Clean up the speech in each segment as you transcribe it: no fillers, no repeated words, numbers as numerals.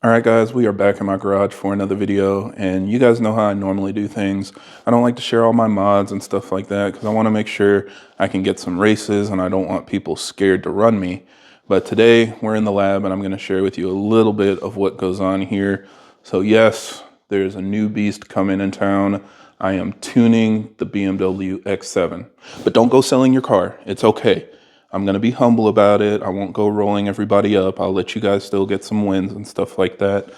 All right, guys, we are back in my garage for another video, and you guys know how I normally do things. I don't like to share all my mods and stuff like that because I want to make sure I can get some races and I don't want people scared to run me. But today we're in the lab and I'm going to share with you a little bit of what goes on here. So yes, there's a new beast coming in town. I am tuning the BMW X7, but don't go selling your car. It's okay. I'm going to be humble about it. I won't go rolling everybody up. I'll let you guys still get some wins and stuff like that.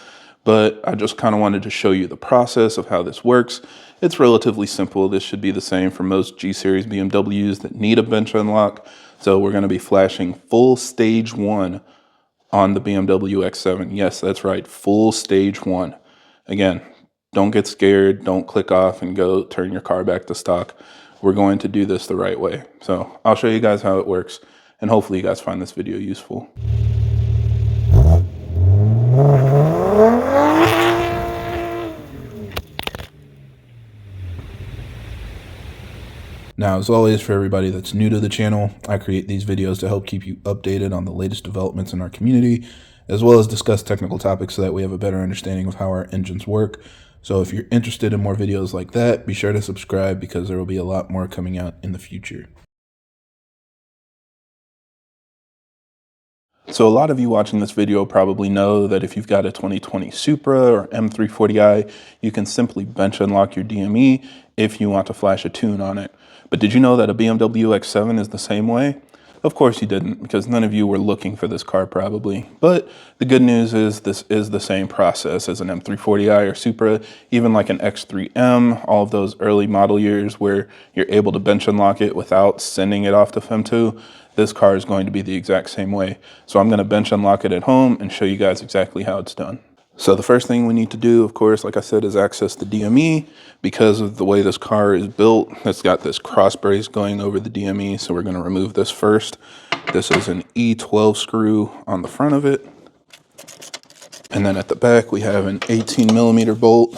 But I just kind of wanted to show you the process of how this works. It's relatively simple. This should be the same for most G-Series BMWs that need a bench unlock. So we're going to be flashing full stage 1 on the BMW X7. Yes, that's right, full stage 1. Again, don't get scared. Don't click off and go turn your car back to stock. We're going to do this the right way. So I'll show you guys how it works, and hopefully you guys find this video useful. Now, as always, for everybody that's new to the channel, I create these videos to help keep you updated on the latest developments in our community, as well as discuss technical topics so that we have a better understanding of how our engines work. So if you're interested in more videos like that, be sure to subscribe because there will be a lot more coming out in the future. So a lot of you watching this video probably know that if you've got a 2020 Supra or M340i, you can simply bench unlock your DME if you want to flash a tune on it. But did you know that a BMW X7 is the same way? Of course you didn't, because none of you were looking for this car probably. But the good news is this is the same process as an M340i or Supra, even like an X3M, all of those early model years where you're able to bench unlock it without sending it off to FEM2. This car is going to be the exact same way. So I'm going to bench unlock it at home and show you guys exactly how it's done. So the first thing we need to do, of course, like I said, is access the DME. Because of the way this car is built, it's got this cross brace going over the DME. So we're going to remove this first. This is an E12 screw on the front of it. And then at the back, we have an 18mm bolt.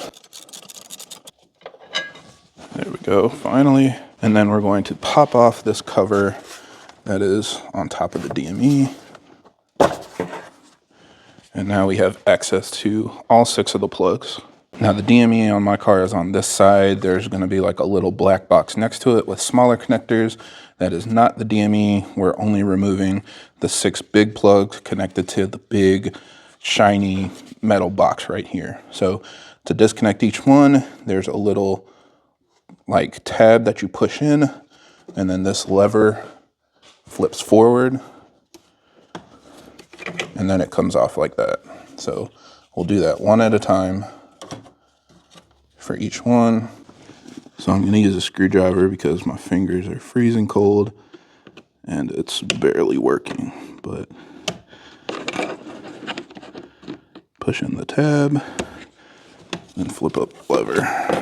There we go, finally. And then we're going to pop off this cover that is on top of the DME. And now we have access to all 6 of the plugs. Now the DME on my car is on this side. There's going to be like a little black box next to it with smaller connectors. That is not the DME. We're only removing the 6 big plugs connected to the big shiny metal box right here. So to disconnect each one, there's a little like tab that you push in, and then this lever flips forward, and then it comes off like that. So we'll do that one at a time for each one. So I'm going to use a screwdriver because my fingers are freezing cold and it's barely working, but push in the tab and flip up the lever.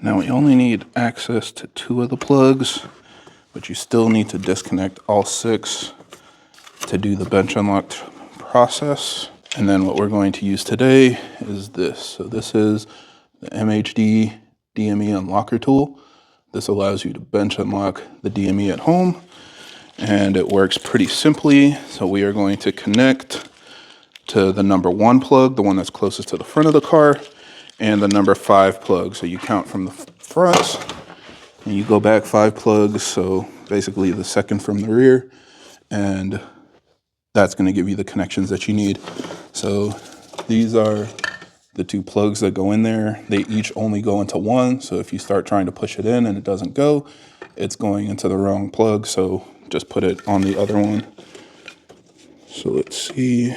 Now we only need access to 2 of the plugs, but you still need to disconnect all 6 to do the bench unlock process. And then what we're going to use today is this. So this is the MHD DME Unlocker Tool. This allows you to bench unlock the DME at home, and it works pretty simply. So we are going to connect to the number 1 plug, the one that's closest to the front of the car, and the number 5 plug. So you count from the front and you go back 5 plugs. So basically the second from the rear, and that's going to give you the connections that you need. So these are the 2 plugs that go in there. They each only go into one. So if you start trying to push it in and it doesn't go, it's going into the wrong plug. So just put it on the other one. So let's see.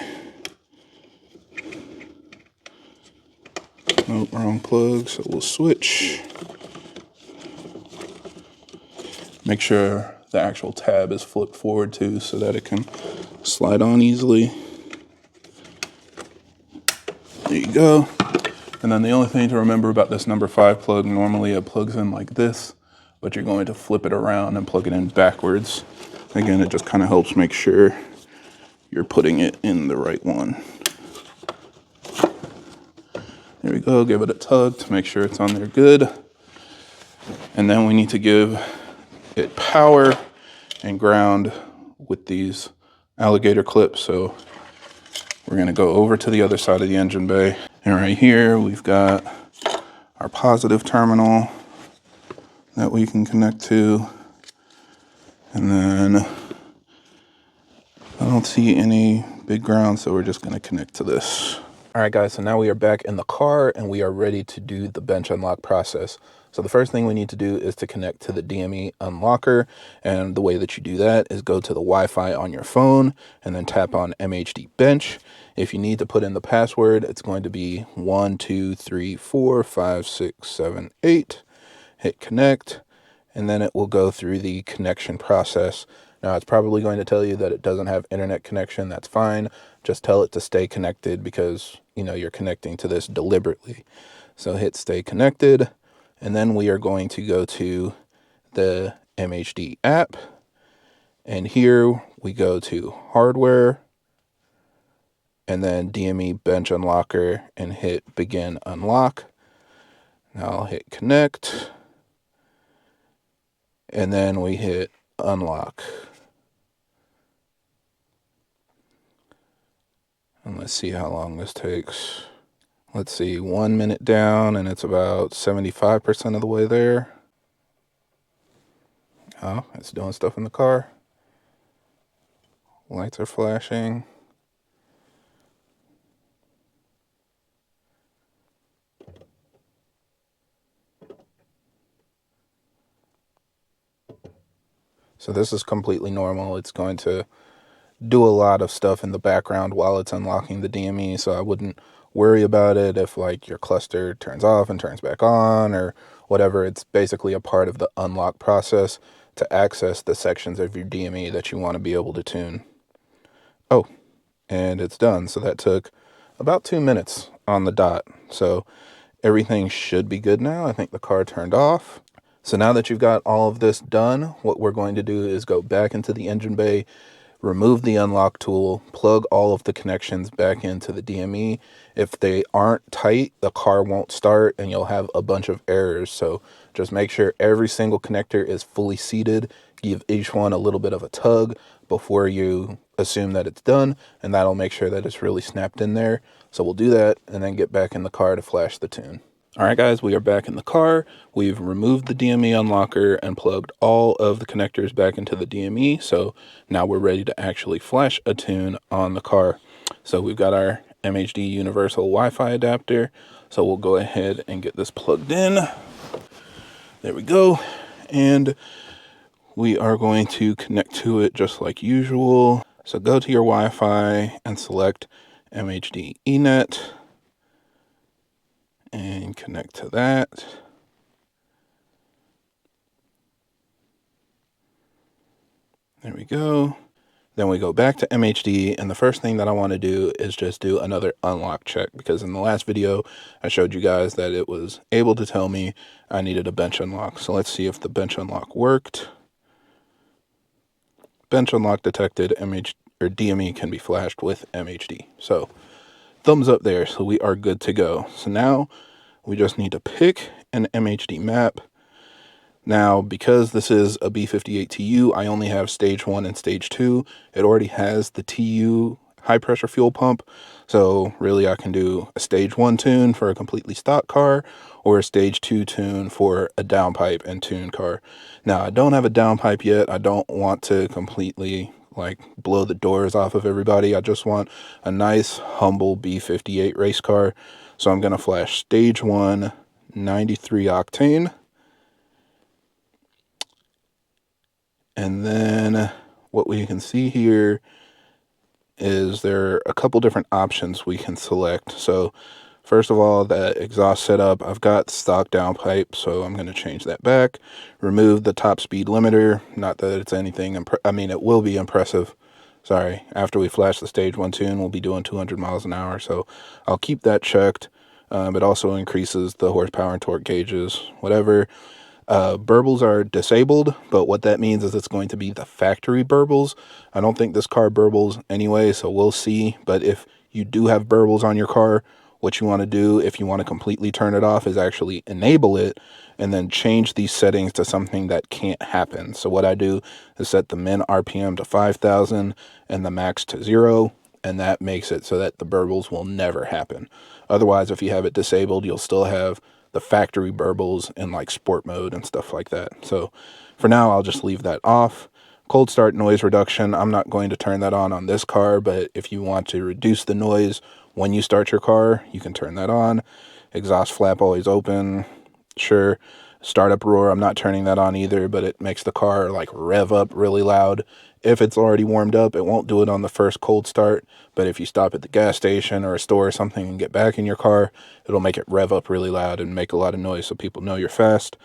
Nope, wrong plug, so we'll switch. Make sure the actual tab is flipped forward too so that it can slide on easily. There you go. And then the only thing to remember about this number 5 plug, normally it plugs in like this, but you're going to flip it around and plug it in backwards. Again, it just kind of helps make sure you're putting it in the right one. There we go, give it a tug to make sure it's on there good. And then we need to give it power and ground with these alligator clips. So we're going to go over to the other side of the engine bay. And right here, we've got our positive terminal that we can connect to. And then I don't see any big ground, so we're just going to connect to this. All right, guys, so now we are back in the car and we are ready to do the bench unlock process. So the first thing we need to do is to connect to the DME Unlocker. And the way that you do that is go to the Wi-Fi on your phone and then tap on MHD Bench. If you need to put in the password, it's going to be 1 2 3 4 5 6 7 8. Hit connect, and then it will go through the connection process. Now, it's probably going to tell you that it doesn't have internet connection. That's fine. Just tell it to stay connected because, you know, you're connecting to this deliberately. So hit stay connected, and then we are going to go to the MHD app. And here we go to hardware, and then DME Bench Unlocker, and hit begin unlock. Now I'll hit connect, and then we hit unlock. And let's see how long this takes. Let's see, 1 minute down, and it's about 75% of the way there. Oh, it's doing stuff in the car. Lights are flashing. So this is completely normal. It's going to do a lot of stuff in the background while it's unlocking the DME, so I wouldn't worry about it if like your cluster turns off and turns back on or whatever. It's basically a part of the unlock process to access the sections of your DME that you want to be able to tune. Oh, and it's done. So that took about 2 minutes on the dot. So everything should be good now. I think the car turned off. So now that you've got all of this done, what we're going to do is go back into the engine bay, remove the unlock tool, plug all of the connections back into the DME. If they aren't tight, the car won't start and you'll have a bunch of errors. So just make sure every single connector is fully seated. Give each one a little bit of a tug before you assume that it's done, and that'll make sure that it's really snapped in there. So we'll do that and then get back in the car to flash the tune. All right, guys, we are back in the car. We've removed the DME unlocker and plugged all of the connectors back into the DME. So now we're ready to actually flash a tune on the car. So we've got our MHD universal Wi-Fi adapter. So we'll go ahead and get this plugged in. There we go. And we are going to connect to it just like usual. So go to your Wi-Fi and select MHD eNet. And connect to that. There we go. Then we go back to MHD, and the first thing that I want to do is just do another unlock check, because in the last video I showed you guys that it was able to tell me I needed a bench unlock. So let's see if the bench unlock worked. Bench unlock detected. DME can be flashed with MHD. So thumbs up there. So we are good to go. So now we just need to pick an MHD map. Now, because this is a B58 TU, I only have stage 1 and stage 2. It already has the TU high pressure fuel pump. So really I can do a stage 1 tune for a completely stock car or a stage 2 tune for a downpipe and tune car. Now, I don't have a downpipe yet. I don't want to completely like blow the doors off of everybody. I just want a nice, humble B58 race car. So I'm going to flash stage 1, 93 octane. And then what we can see here is there are a couple different options we can select. So first of all, that exhaust setup, I've got stock downpipe, so I'm going to change that back. Remove the top speed limiter. Not that it's anything, it will be impressive. Sorry, after we flash the stage 1 tune, we'll be doing 200 miles an hour, so I'll keep that checked. It also increases the horsepower and torque gauges, whatever. Burbles are disabled, but what that means is it's going to be the factory burbles. I don't think this car burbles anyway, so we'll see. But if you do have burbles on your car, What you want to do if you want to completely turn it off is actually enable it and then change these settings to something that can't happen. So what I do is set the min RPM to 5,000 and the max to 0, and that makes it so that the burbles will never happen. Otherwise, if you have it disabled, you'll still have the factory burbles in like sport mode and stuff like that. So for now, I'll just leave that off. Cold start noise reduction, I'm not going to turn that on this car, but if you want to reduce the noise when you start your car, you can turn that on. Exhaust flap always open, sure. Startup roar, I'm not turning that on either, but it makes the car like rev up really loud. If it's already warmed up, it won't do it on the first cold start, but if you stop at the gas station or a store or something and get back in your car, it'll make it rev up really loud and make a lot of noise so people know you're fast.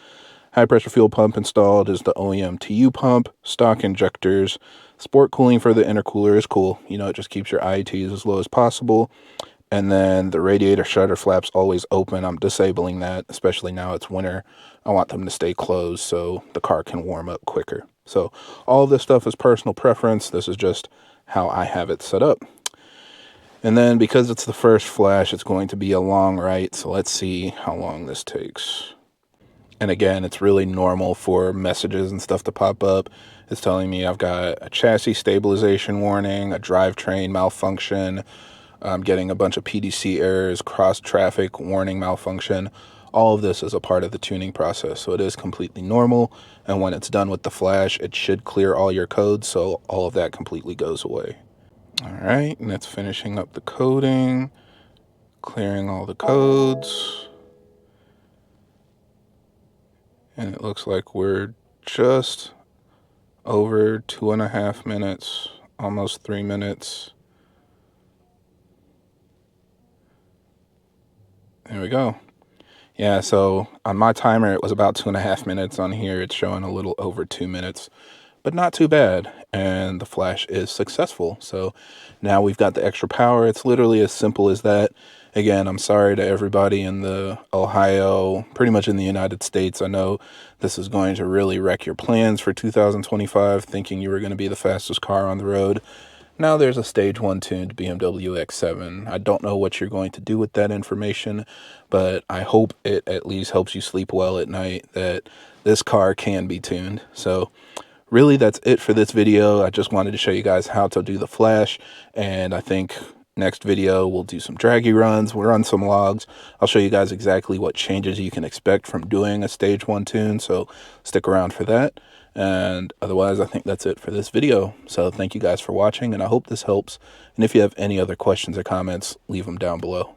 High pressure fuel pump installed is the OEM TU pump, stock injectors. Sport cooling for the intercooler is cool. You know, it just keeps your IETs as low as possible. And then the radiator shutter flaps always open. I'm disabling that, especially now it's winter. I want them to stay closed so the car can warm up quicker. So all of this stuff is personal preference. This is just how I have it set up. And then because it's the first flash, it's going to be a long write. So let's see how long this takes. And again, it's really normal for messages and stuff to pop up. It's telling me I've got a chassis stabilization warning, a drivetrain malfunction. I'm getting a bunch of PDC errors, cross traffic warning malfunction. All of this is a part of the tuning process, so it is completely normal. And when it's done with the flash, it should clear all your codes, so all of that completely goes away. All right, and it's finishing up the coding, clearing all the codes. And it looks like we're just over 2.5 minutes, almost 3 minutes. There we go. Yeah, so on my timer, it was about 2.5 minutes. On here, it's showing a little over 2 minutes, but not too bad. And the flash is successful. So now we've got the extra power. It's literally as simple as that. Again, I'm sorry to everybody in the Ohio, pretty much in the United States. I know this is going to really wreck your plans for 2025, thinking you were going to be the fastest car on the road. Now there's a stage 1 tuned BMW X7. I don't know what you're going to do with that information, but I hope it at least helps you sleep well at night, that this car can be tuned. So really, that's it for this video. I just wanted to show you guys how to do the flash, and I think next video we'll do some draggy runs, we'll run some logs. I'll show you guys exactly what changes you can expect from doing a stage 1 tune, so stick around for that. And otherwise, I think that's it for this video. So thank you guys for watching, and I hope this helps. And if you have any other questions or comments, leave them down below.